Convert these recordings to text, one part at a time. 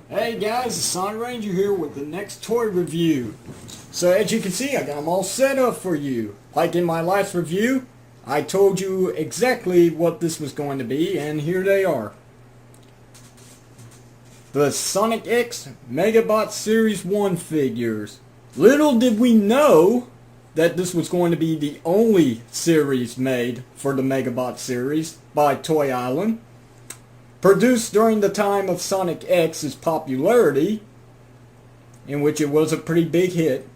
Hey guys, it's Sonic Ranger here with the next toy review. So as you can see, I got them all set up for you. Like in my last review, I told you exactly what this was going to be, and here they are. The Sonic X Megabot Series 1 figures. Little did we know that this was going to be the only series made for the Megabot series by Toy Island. Produced during the time of Sonic X's popularity, in which it was a pretty big hit.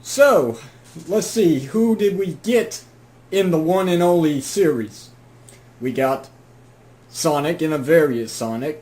So, let's see, who did we get in the one and only series? We got Sonic and a variant Sonic.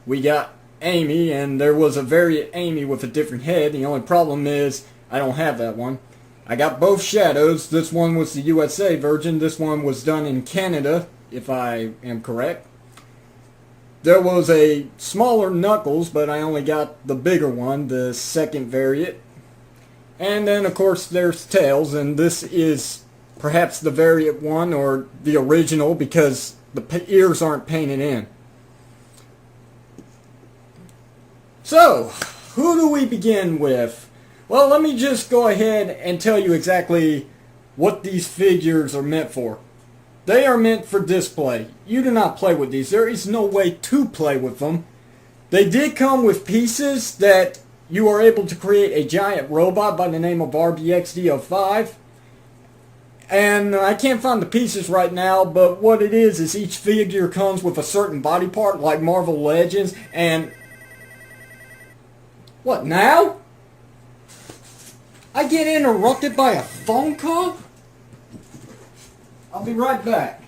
We got Amy, and there was a variant Amy with a different head. The only problem is, I don't have that one. I got both Shadows. This one was the USA version. This one was done in Canada, if I am correct. There was a smaller Knuckles, but I only got the bigger one, the second variant. And then of course there's Tails, and this is perhaps the variant one or the original because the ears aren't painted in. So, who do we begin with? Well, let me just go ahead and tell you exactly what these figures are meant for. They are meant for display. You do not play with these. There is no way to play with them. They did come with pieces that you are able to create a giant robot by the name of RBXD05. And I can't find the pieces right now, but what it is each figure comes with a certain body part, like Marvel Legends, and... What, now? I get interrupted by a phone call? I'll be right back.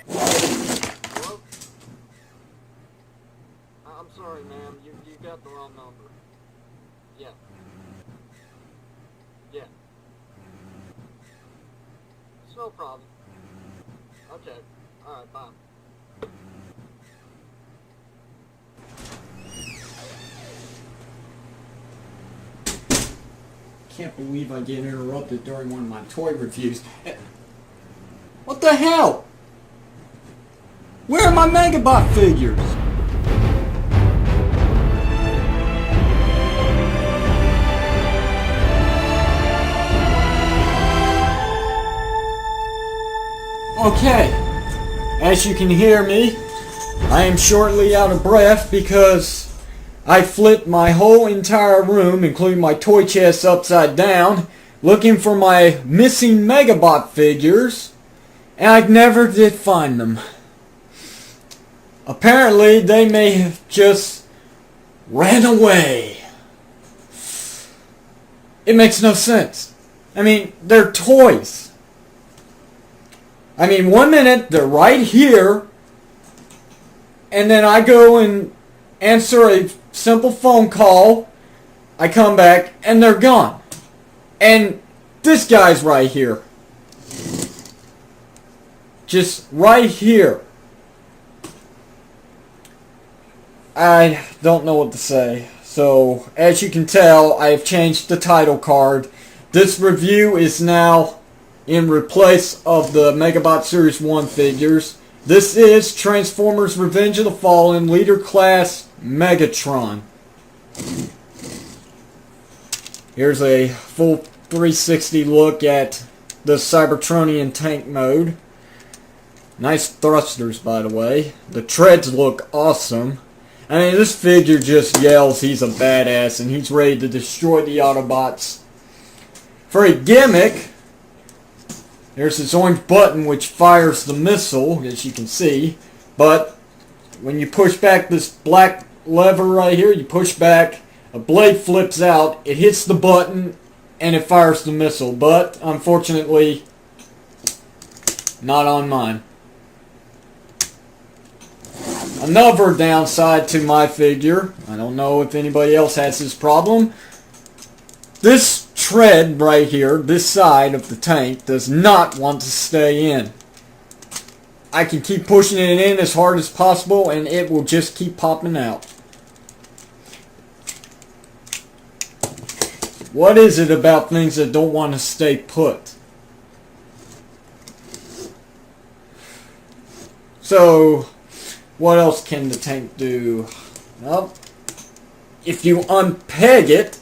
Hello? I'm sorry, ma'am. You got the wrong number. Yeah. Yeah. It's no problem. Okay. Alright, bye. Can't believe I get interrupted during one of my toy reviews. What the hell? Where are my Megabot figures? Okay, as you can hear me, I am shortly out of breath because I flipped my whole entire room, including my toy chest, upside down, looking for my missing Megabot figures, and I never did find them. Apparently, they may have just ran away. It makes no sense. I mean, they're toys. I mean, one minute they're right here, and then I go and answer a simple phone call, I come back, and they're gone. And this guy's right here. Just right here. I don't know what to say. So, as you can tell, I have changed the title card. This review is now in replace of the Megabot Series 1 figures. This is Transformers Revenge of the Fallen Leader Class Megatron. Here's a full 360 look at the Cybertronian tank mode. Nice thrusters, by the way. The treads look awesome. I mean, this figure just yells he's a badass and he's ready to destroy the Autobots. For a gimmick, there's this orange button which fires the missile, as you can see. But when you push back this black lever right here, you push back, a blade flips out, it hits the button, and it fires the missile. But, unfortunately, not on mine. Another downside to my figure, I don't know if anybody else has this problem, this tread right here, this side of the tank, does not want to stay in. I can keep pushing it in as hard as possible and it will just keep popping out. What is it about things that don't want to stay put? So, what else can the tank do? Well, if you unpeg it,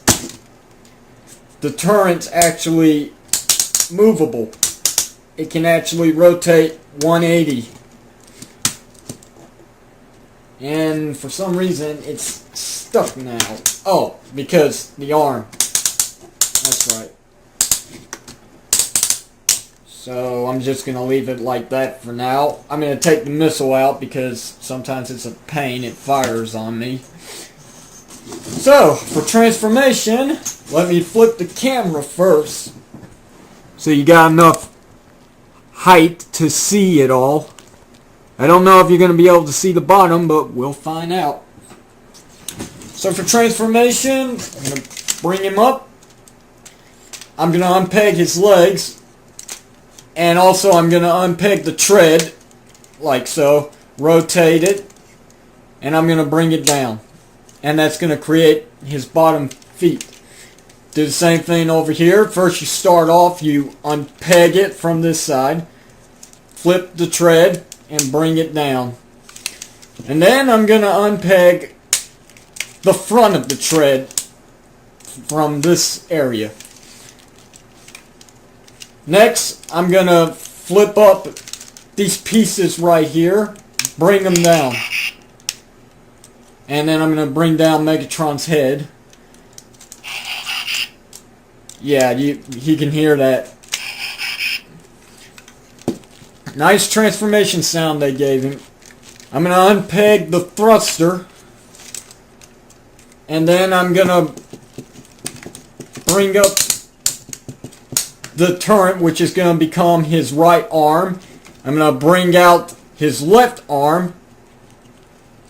the turret's actually movable. It can actually rotate 180. And for some reason, it's stuck now. Oh, because the arm. That's right. So I'm just going to leave it like that for now. I'm going to take the missile out because sometimes it's a pain. It fires on me. So, for transformation, let me flip the camera first. So you got enough height to see it all. I don't know if you're going to be able to see the bottom, but we'll find out. So for transformation, I'm going to bring him up. I'm going to unpeg his legs. And also I'm going to unpeg the tread, like so. Rotate it. And I'm going to bring it down. And that's going to create his bottom feet. Do the same thing over here. First you start off, you unpeg it from this side. Flip the tread and bring it down. And then I'm going to unpeg the front of the tread from this area. Next, I'm going to flip up these pieces right here, bring them down. And then I'm going to bring down Megatron's head. Yeah, he can hear that. Nice transformation sound they gave him. I'm going to unpeg the thruster. And then I'm going to bring up the turret, which is going to become his right arm. I'm going to bring out his left arm.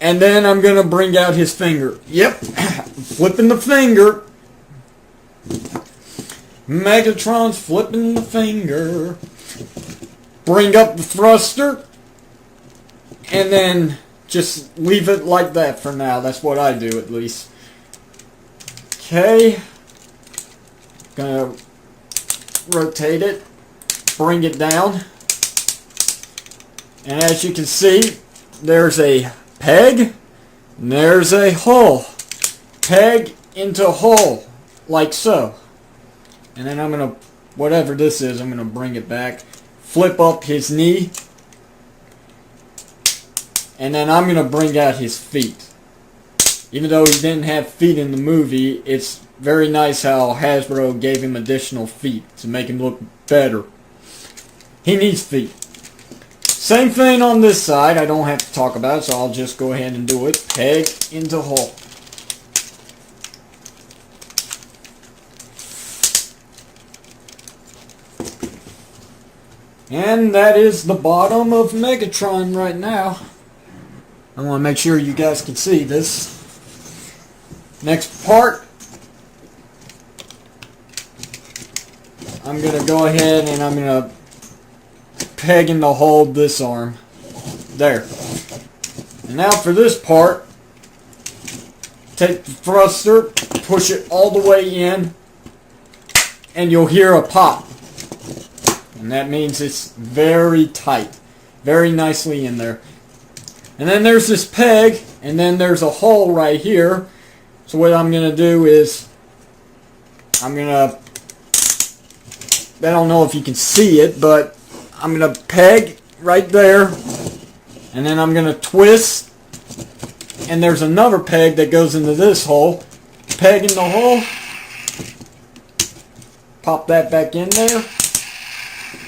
And then I'm going to bring out his finger. Yep, flipping the finger. Megatron's flipping the finger. Bring up the thruster. And then just leave it like that for now. That's what I do at least. Okay. Gonna rotate it. Bring it down. And as you can see, there's a peg. And there's a hole. Peg into hole. Like so. And then I'm going to, whatever this is, I'm going to bring it back. Flip up his knee. And then I'm going to bring out his feet. Even though he didn't have feet in the movie, it's very nice how Hasbro gave him additional feet to make him look better. He needs feet. Same thing on this side. I don't have to talk about it, so I'll just go ahead and do it. Peg into hole. And that is the bottom of Megatron right now. I want to make sure you guys can see this. Next part, I'm going to go ahead and I'm going to peg in to hold this arm. There. And now for this part, take the thruster, push it all the way in, and you'll hear a pop. And that means it's very tight. Very nicely in there. And then there's this peg, and then there's a hole right here. So what I'm going to do is, I'm going to, I don't know if you can see it, but I'm going to peg right there. And then I'm going to twist. And there's another peg that goes into this hole. Peg in the hole. Pop that back in there.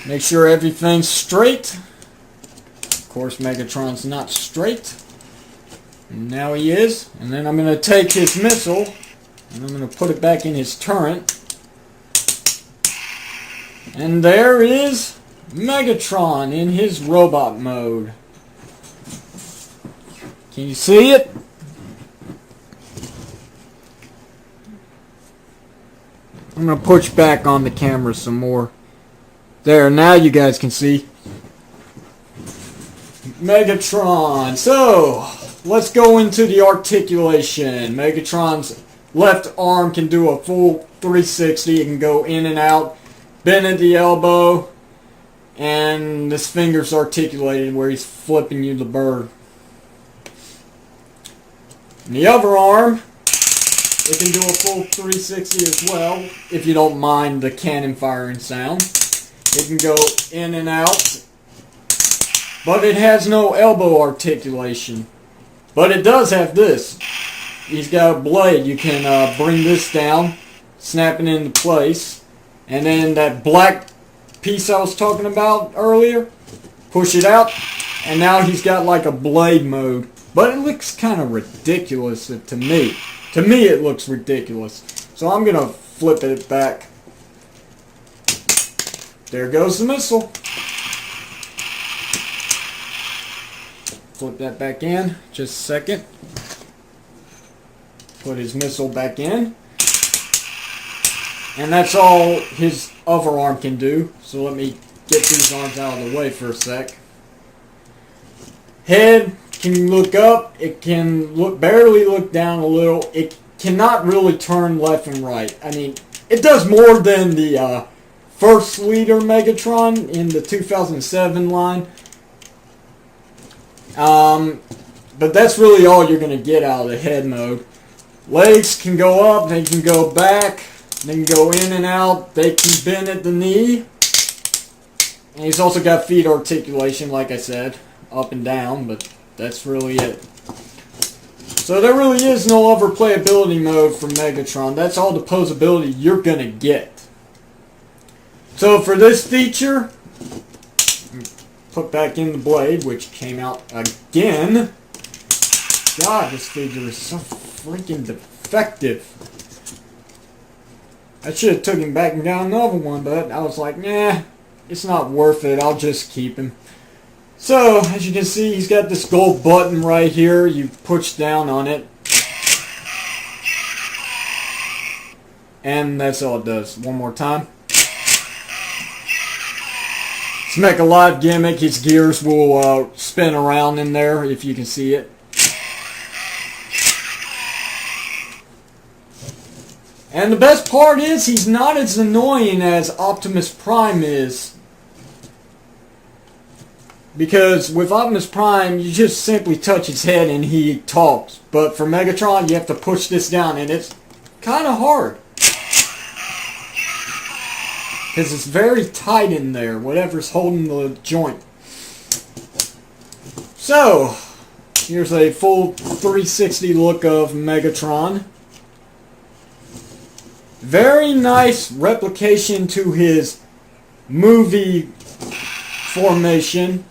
Make sure everything's straight. Of course, Megatron's not straight. And now he is. And then I'm going to take his missile and I'm going to put it back in his turret. And there is Megatron in his robot mode. Can you see it? I'm going to push back on the camera some more. There, now you guys can see Megatron. So, let's go into the articulation. Megatron's left arm can do a full 360. It can go in and out, bend at the elbow, and his finger's articulated where he's flipping you the bird. And the other arm, it can do a full 360 as well, if you don't mind the cannon firing sound. It can go in and out, but it has no elbow articulation. But it does have this. He's got a blade. You can bring this down, snap it into place, and then that black piece I was talking about earlier, push it out, and now he's got like a blade mode. But it looks kind of ridiculous to me. To me it looks ridiculous. So I'm going to flip it back. There goes the missile. Flip that back in. Just a second. Put his missile back in. And that's all his other arm can do. So let me get these arms out of the way for a sec. Head can look up. It can barely look down a little. It cannot really turn left and right. I mean, it does more than the first leader Megatron in the 2007 line. But that's really all you're going to get out of the head mode. Legs can go up, they can go back, they can go in and out, they can bend at the knee. And he's also got feet articulation, like I said, up and down, but that's really it. So there really is no other playability mode for Megatron. That's all the posability you're going to get. So for this feature, put back in the blade, which came out again. God, this figure is so freaking defective. I should have took him back and got another one, but I was like, nah, it's not worth it. I'll just keep him. So, as you can see, he's got this gold button right here. You push down on it. And that's all it does. One more time. It's Mecha Live gimmick. His gears will spin around in there, if you can see it. And the best part is, he's not as annoying as Optimus Prime is. Because with Optimus Prime, you just simply touch his head and he talks. But for Megatron, you have to push this down, and it's kind of hard. Because it's very tight in there, whatever's holding the joint. So, here's a full 360 look of Megatron. Very nice replication to his movie formation.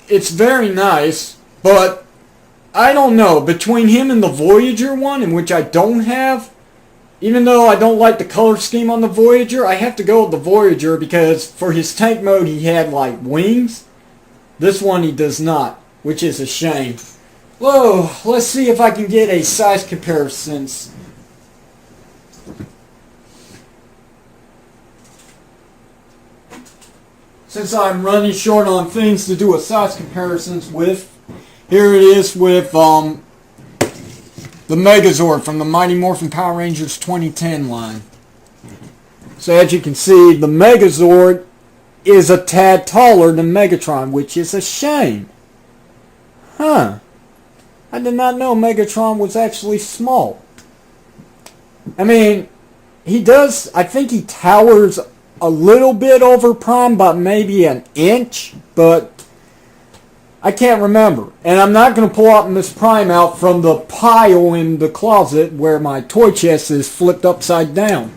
It's very nice, but I don't know. Between him and the Voyager one, in which I don't have, even though I don't like the color scheme on the Voyager, I have to go with the Voyager because for his tank mode he had like wings. This one he does not, which is a shame. Whoa, let's see if I can get a size comparison. Since I'm running short on things to do a size comparisons with, here it is with the Megazord from the Mighty Morphin Power Rangers 2010 line. So as you can see, the Megazord is a tad taller than Megatron, which is a shame. Huh. I did not know Megatron was actually small. I mean, he does, I think he towers a little bit over Prime, about maybe an inch, but I can't remember. And I'm not going to pull Optimus Prime out from the pile in the closet where my toy chest is flipped upside down.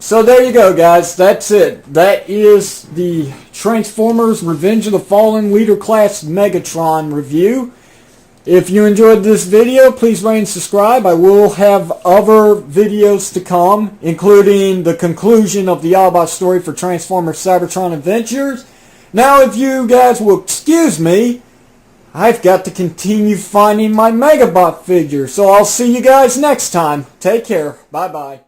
So there you go, guys. That's it. That is the Transformers Revenge of the Fallen Leader Class Megatron review. If you enjoyed this video, please rate and subscribe. I will have other videos to come, including the conclusion of the Autobot story for Transformers Cybertron Adventures. Now, if you guys will excuse me, I've got to continue finding my Megabot figure. So I'll see you guys next time. Take care. Bye-bye.